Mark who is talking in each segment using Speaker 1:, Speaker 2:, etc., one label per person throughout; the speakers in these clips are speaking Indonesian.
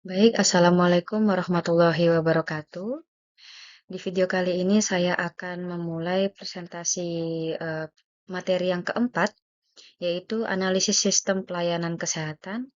Speaker 1: Baik, Assalamualaikum warahmatullahi wabarakatuh. Di video kali ini saya akan memulai presentasi eh, materi yang keempat, yaitu analisis sistem pelayanan kesehatan.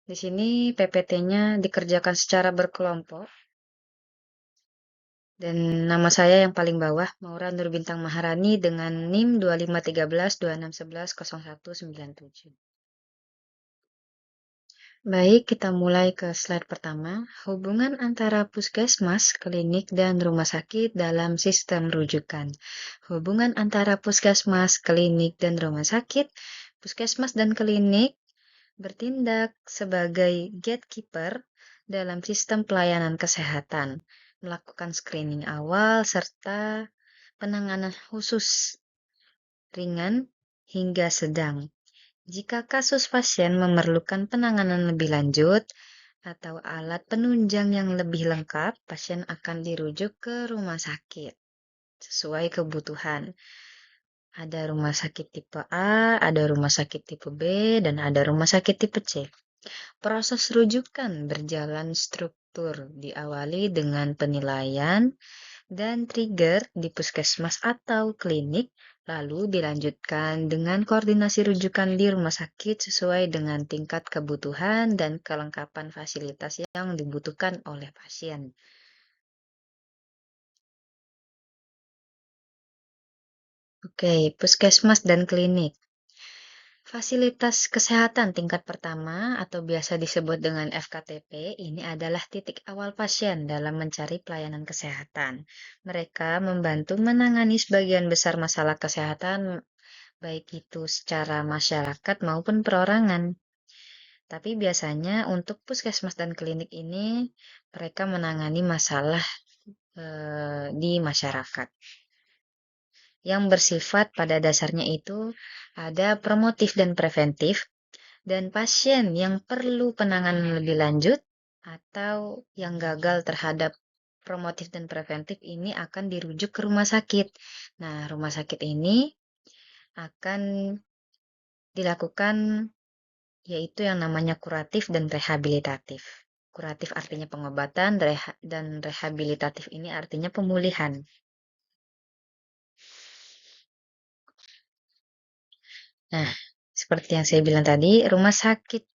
Speaker 1: Di sini PPT-nya dikerjakan secara berkelompok, dan nama saya yang paling bawah, Maura Nurbintang Maharani dengan NIM 251326110197. Baik, kita mulai ke slide pertama. Hubungan antara puskesmas, klinik, dan rumah sakit dalam sistem rujukan. Hubungan antara puskesmas, klinik, dan rumah sakit. Puskesmas dan klinik bertindak sebagai gatekeeper dalam sistem pelayanan kesehatan, melakukan screening awal, serta penanganan khusus ringan hingga sedang. Jika kasus pasien memerlukan penanganan lebih lanjut atau alat penunjang yang lebih lengkap, pasien akan dirujuk ke rumah sakit sesuai kebutuhan. Ada rumah sakit tipe A, ada rumah sakit tipe B, dan ada rumah sakit tipe C. Proses rujukan berjalan struktur, diawali dengan penilaian dan trigger di puskesmas atau klinik, lalu dilanjutkan dengan koordinasi rujukan di rumah sakit sesuai dengan tingkat kebutuhan dan kelengkapan fasilitas yang dibutuhkan oleh pasien. Oke, puskesmas dan klinik. Fasilitas kesehatan tingkat pertama atau biasa disebut dengan FKTP ini adalah titik awal pasien dalam mencari pelayanan kesehatan. Mereka membantu menangani sebagian besar masalah kesehatan, baik itu secara masyarakat maupun perorangan. Tapi biasanya untuk puskesmas dan klinik ini mereka menangani masalah di masyarakat yang bersifat pada dasarnya itu ada promotif dan preventif, dan pasien yang perlu penanganan lebih lanjut atau yang gagal terhadap promotif dan preventif ini akan dirujuk ke rumah sakit. Nah, rumah sakit ini akan dilakukan yaitu yang namanya kuratif dan rehabilitatif. Kuratif artinya pengobatan dan rehabilitatif ini artinya pemulihan. Nah, seperti yang saya bilang tadi, rumah sakit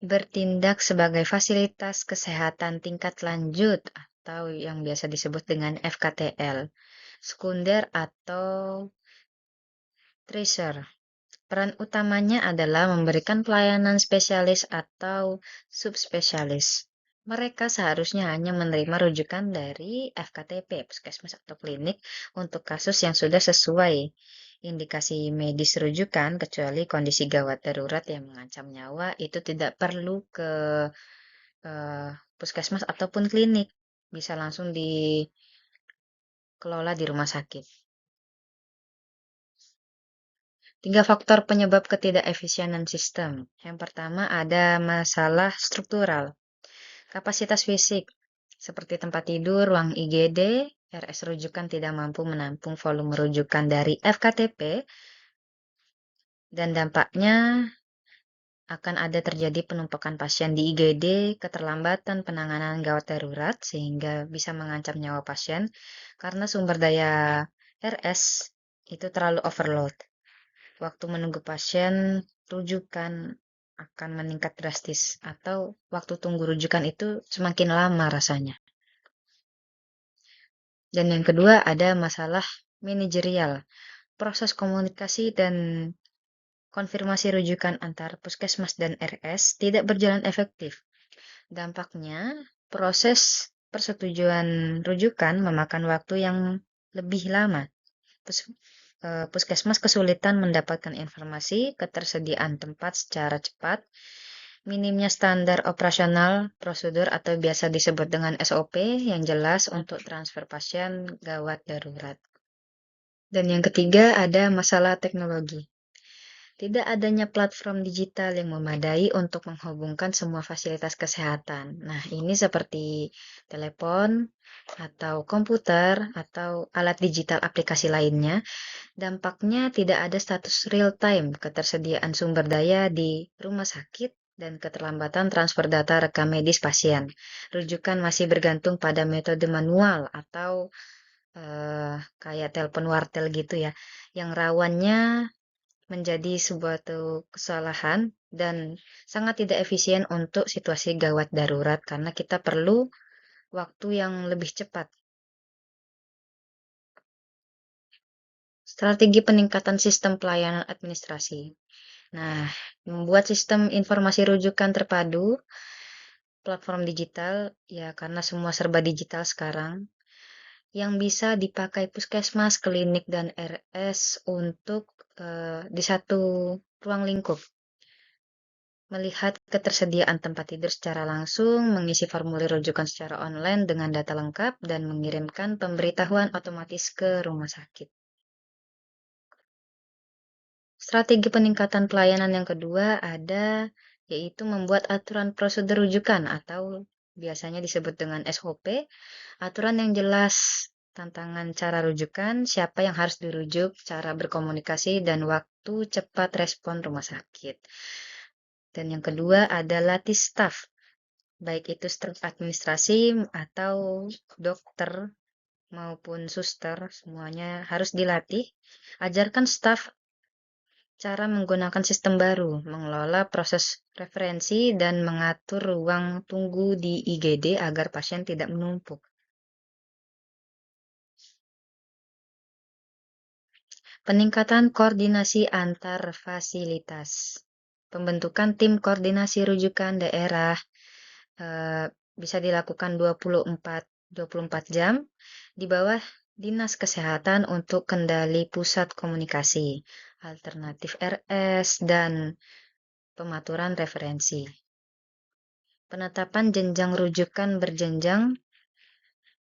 Speaker 1: bertindak sebagai fasilitas kesehatan tingkat lanjut atau yang biasa disebut dengan FKTL, sekunder atau tertiary. Peran utamanya adalah memberikan pelayanan spesialis atau subspesialis. Mereka seharusnya hanya menerima rujukan dari FKTP, puskesmas atau klinik, untuk kasus yang sudah sesuai indikasi medis rujukan, kecuali kondisi gawat darurat yang mengancam nyawa, itu tidak perlu ke puskesmas ataupun klinik. Bisa langsung dikelola di rumah sakit. 3 faktor penyebab ketidakefisienan sistem. Yang pertama ada masalah struktural. Kapasitas fisik, seperti tempat tidur, ruang IGD, RS rujukan tidak mampu menampung volume rujukan dari FKTP, dan dampaknya akan ada terjadi penumpukan pasien di IGD, keterlambatan penanganan gawat darurat, sehingga bisa mengancam nyawa pasien, karena sumber daya RS itu terlalu overload. Waktu menunggu pasien rujukan akan meningkat drastis, atau waktu tunggu rujukan itu semakin lama rasanya. Dan yang kedua ada masalah manajerial. Proses komunikasi dan konfirmasi rujukan antar puskesmas dan RS tidak berjalan efektif. Dampaknya, proses persetujuan rujukan memakan waktu yang lebih lama. Puskesmas kesulitan mendapatkan informasi, ketersediaan tempat secara cepat, minimnya standar operasional prosedur atau biasa disebut dengan SOP yang jelas untuk transfer pasien gawat darurat. Dan yang ketiga ada masalah teknologi. Tidak adanya platform digital yang memadai untuk menghubungkan semua fasilitas kesehatan. Nah, ini seperti telepon atau komputer atau alat digital aplikasi lainnya. Dampaknya tidak ada status real time ketersediaan sumber daya di rumah sakit dan keterlambatan transfer data rekam medis pasien. Rujukan masih bergantung pada metode manual atau kayak telepon wartel gitu ya, yang rawannya menjadi sebuah kesalahan dan sangat tidak efisien untuk situasi gawat darurat karena kita perlu waktu yang lebih cepat. Strategi peningkatan sistem pelayanan administrasi. Nah, membuat sistem informasi rujukan terpadu, platform digital, ya karena semua serba digital sekarang, yang bisa dipakai puskesmas, klinik, dan RS untuk di satu ruang lingkup. Melihat ketersediaan tempat tidur secara langsung, mengisi formulir rujukan secara online dengan data lengkap, dan mengirimkan pemberitahuan otomatis ke rumah sakit. Strategi peningkatan pelayanan yang kedua yaitu membuat aturan prosedur rujukan atau biasanya disebut dengan SOP, aturan yang jelas, tantangan cara rujukan, siapa yang harus dirujuk, cara berkomunikasi, dan waktu cepat respon rumah sakit. Dan yang kedua adalah latih staf, baik itu staf administrasi atau dokter maupun suster, semuanya harus dilatih. Ajarkan staf cara menggunakan sistem baru, mengelola proses referensi, dan mengatur ruang tunggu di IGD agar pasien tidak menumpuk. Peningkatan koordinasi antar fasilitas. Pembentukan tim koordinasi rujukan daerah bisa dilakukan 24 jam di bawah Dinas Kesehatan untuk kendali pusat komunikasi, alternatif RS, dan pematuran referensi. Penetapan jenjang rujukan berjenjang.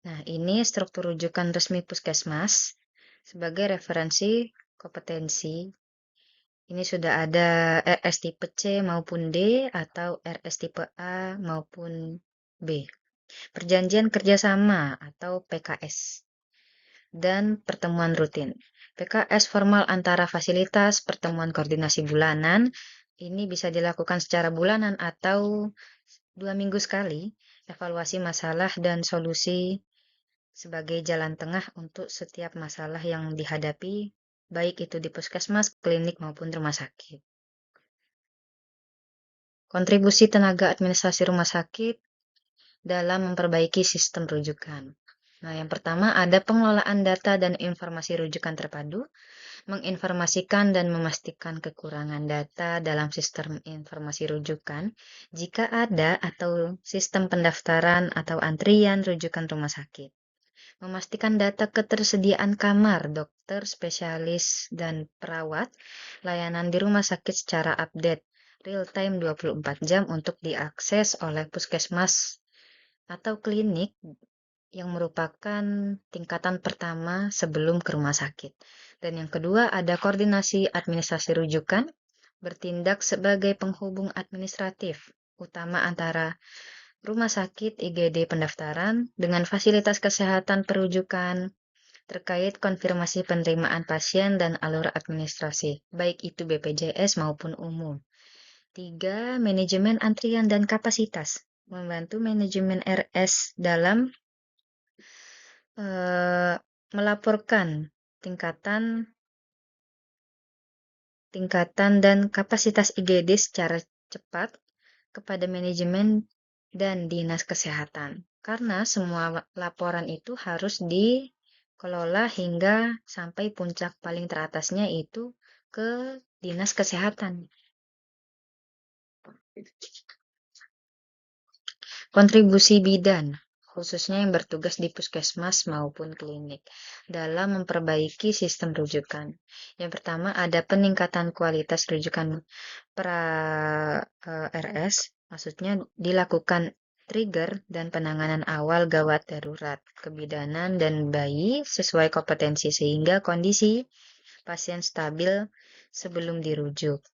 Speaker 1: Nah, ini struktur rujukan resmi puskesmas sebagai referensi kompetensi. Ini sudah ada RS tipe C maupun D atau RS tipe A maupun B. Perjanjian kerjasama atau PKS. Dan pertemuan rutin. PKS formal antara fasilitas, pertemuan koordinasi bulanan, ini bisa dilakukan secara bulanan atau 2 minggu sekali, evaluasi masalah dan solusi sebagai jalan tengah untuk setiap masalah yang dihadapi, baik itu di puskesmas, klinik, maupun rumah sakit. Kontribusi tenaga administrasi rumah sakit dalam memperbaiki sistem rujukan. Nah, yang pertama ada pengelolaan data dan informasi rujukan terpadu, menginformasikan dan memastikan kekurangan data dalam sistem informasi rujukan jika ada atau sistem pendaftaran atau antrian rujukan rumah sakit. Memastikan data ketersediaan kamar, dokter, spesialis, dan perawat layanan di rumah sakit secara update real time 24 jam untuk diakses oleh puskesmas atau klinik yang merupakan tingkatan pertama sebelum ke rumah sakit. Dan yang kedua ada koordinasi administrasi rujukan, bertindak sebagai penghubung administratif utama antara rumah sakit, IGD pendaftaran, dengan fasilitas kesehatan perujukan terkait konfirmasi penerimaan pasien dan alur administrasi, baik itu BPJS maupun umum. 3. Manajemen antrian dan kapasitas. Membantu manajemen RS dalam melaporkan tingkatan dan kapasitas IGD secara cepat kepada manajemen dan dinas kesehatan. Karena semua laporan itu harus dikelola hingga sampai puncak paling teratasnya itu ke dinas kesehatan. Kontribusi bidan, khususnya yang bertugas di puskesmas maupun klinik, dalam memperbaiki sistem rujukan. Yang pertama ada peningkatan kualitas rujukan RS, maksudnya dilakukan trigger dan penanganan awal gawat darurat, kebidanan, dan bayi sesuai kompetensi sehingga kondisi pasien stabil sebelum dirujuk.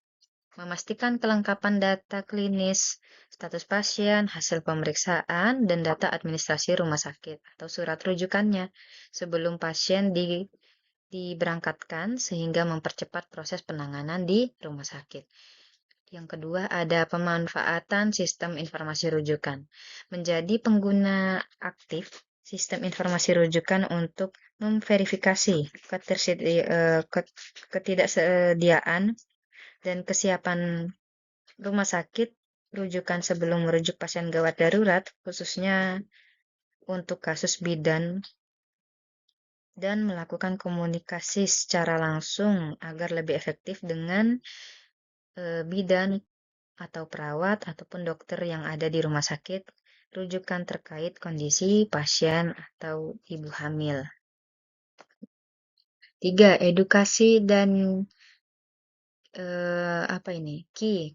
Speaker 1: Memastikan kelengkapan data klinis, status pasien, hasil pemeriksaan, dan data administrasi rumah sakit atau surat rujukannya sebelum pasien diberangkatkan sehingga mempercepat proses penanganan di rumah sakit. Yang kedua, ada pemanfaatan sistem informasi rujukan. Menjadi pengguna aktif sistem informasi rujukan untuk memverifikasi ketidaksediaan dan kesiapan rumah sakit rujukan sebelum merujuk pasien gawat darurat, khususnya untuk kasus bidan, dan melakukan komunikasi secara langsung agar lebih efektif dengan bidan atau perawat ataupun dokter yang ada di rumah sakit rujukan terkait kondisi pasien atau ibu hamil. 3. Edukasi dan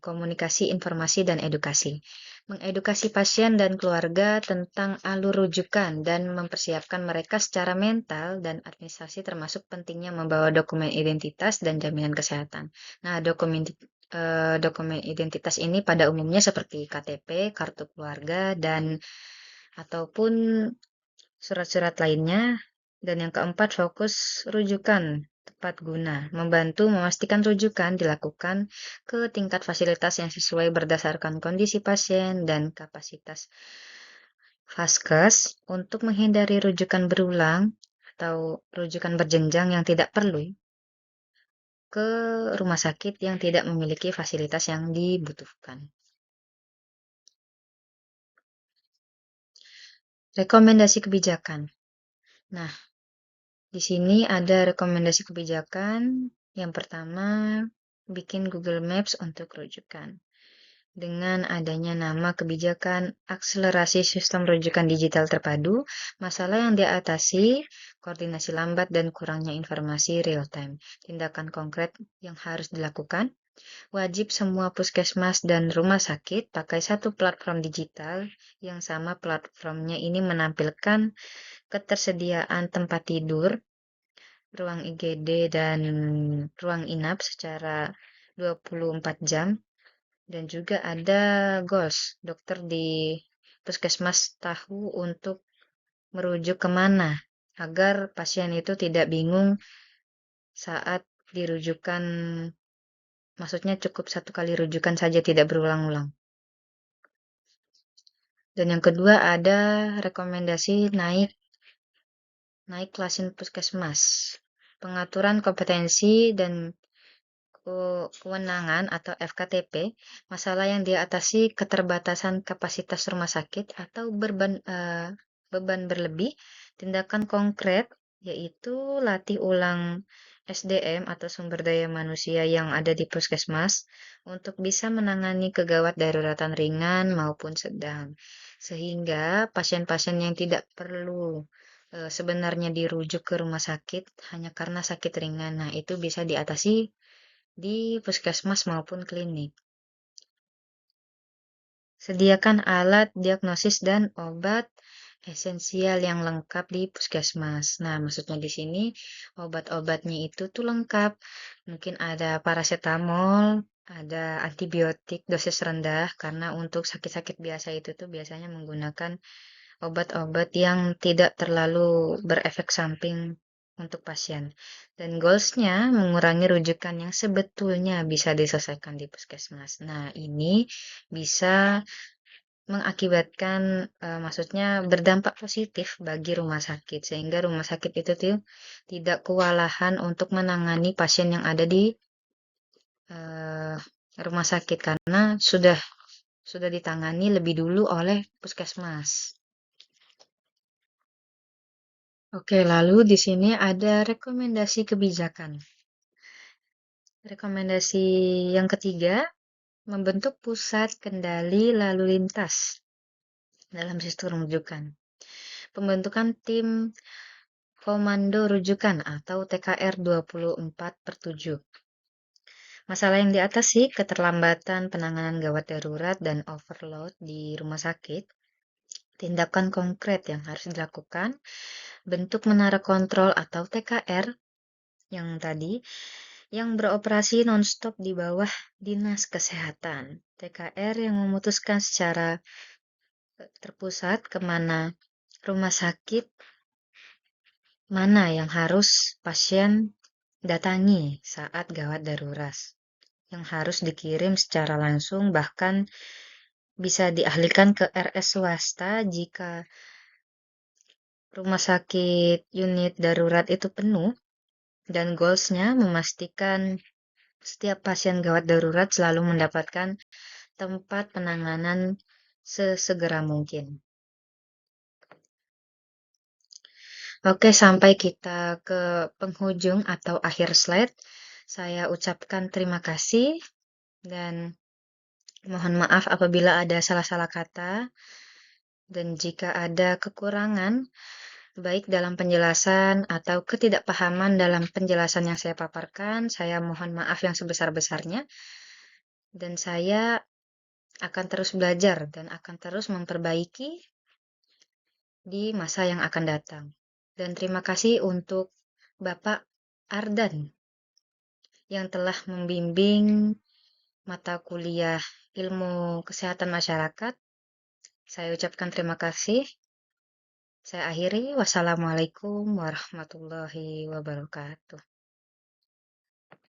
Speaker 1: komunikasi, informasi, dan edukasi. Mengedukasi pasien dan keluarga tentang alur rujukan dan mempersiapkan mereka secara mental dan administrasi termasuk pentingnya membawa dokumen identitas dan jaminan kesehatan. Nah, dokumen identitas ini pada umumnya seperti KTP, kartu keluarga, dan ataupun surat-surat lainnya. Dan yang keempat, fokus rujukan tepat guna, membantu memastikan rujukan dilakukan ke tingkat fasilitas yang sesuai berdasarkan kondisi pasien dan kapasitas vaskes untuk menghindari rujukan berulang atau rujukan berjenjang yang tidak perlu ke rumah sakit yang tidak memiliki fasilitas yang dibutuhkan. Rekomendasi kebijakan. Nah, di sini ada rekomendasi kebijakan. Yang pertama, bikin Google Maps untuk rujukan. Dengan adanya nama kebijakan akselerasi sistem rujukan digital terpadu, masalah yang diatasi, koordinasi lambat dan kurangnya informasi real time. Tindakan konkret yang harus dilakukan, wajib semua puskesmas dan rumah sakit pakai satu platform digital yang sama platformnya ini menampilkan ketersediaan tempat tidur, ruang IGD, dan ruang inap secara 24 jam. Dan juga ada goals, dokter di puskesmas tahu untuk merujuk kemana, agar pasien itu tidak bingung saat dirujukan, maksudnya cukup satu kali rujukan saja, tidak berulang-ulang. Dan yang kedua ada rekomendasi naik klasin puskesmas, pengaturan kompetensi dan kewenangan atau FKTP, masalah yang diatasi keterbatasan kapasitas rumah sakit atau beban berlebih, tindakan konkret yaitu latih ulang SDM atau sumber daya manusia yang ada di puskesmas untuk bisa menangani kegawat daruratan ringan maupun sedang, sehingga pasien-pasien yang tidak perlu sebenarnya dirujuk ke rumah sakit hanya karena sakit ringan, nah itu bisa diatasi di puskesmas maupun klinik. Sediakan alat diagnosis dan obat esensial yang lengkap di puskesmas. Nah, maksudnya di sini obat-obatnya itu tuh lengkap. Mungkin ada paracetamol, ada antibiotik dosis rendah karena untuk sakit-sakit biasa itu tuh biasanya menggunakan obat-obat yang tidak terlalu berefek samping untuk pasien. Dan goals-nya mengurangi rujukan yang sebetulnya bisa diselesaikan di puskesmas. Nah, ini bisa mengakibatkan, maksudnya berdampak positif bagi rumah sakit, sehingga rumah sakit itu tuh tidak kewalahan untuk menangani pasien yang ada di eh, rumah sakit karena sudah ditangani lebih dulu oleh puskesmas. Oke, lalu di sini ada rekomendasi kebijakan. Rekomendasi yang ketiga, membentuk pusat kendali lalu lintas dalam sistem rujukan. Pembentukan tim Komando Rujukan atau TKR 24/7. Masalah yang diatasi, keterlambatan penanganan gawat darurat dan overload di rumah sakit. Tindakan konkret yang harus dilakukan, bentuk menara kontrol atau TKR yang tadi, yang beroperasi non-stop di bawah Dinas Kesehatan. TKR yang memutuskan secara terpusat kemana rumah sakit mana yang harus pasien datangi saat gawat darurat. yang harus dikirim secara langsung, bahkan bisa dialihkan ke RS swasta jika rumah sakit unit darurat itu penuh, dan goalsnya memastikan setiap pasien gawat darurat selalu mendapatkan tempat penanganan sesegera mungkin. Oke, sampai kita ke penghujung atau akhir slide. Saya ucapkan terima kasih dan mohon maaf apabila ada salah-salah kata. Dan jika ada kekurangan, baik dalam penjelasan atau ketidakpahaman dalam penjelasan yang saya paparkan, saya mohon maaf yang sebesar-besarnya. Dan saya akan terus belajar dan akan terus memperbaiki di masa yang akan datang. Dan terima kasih untuk Bapak Ardan yang telah membimbing mata kuliah Ilmu Kesehatan Masyarakat. Saya ucapkan terima kasih. Saya akhiri. Wassalamualaikum warahmatullahi wabarakatuh.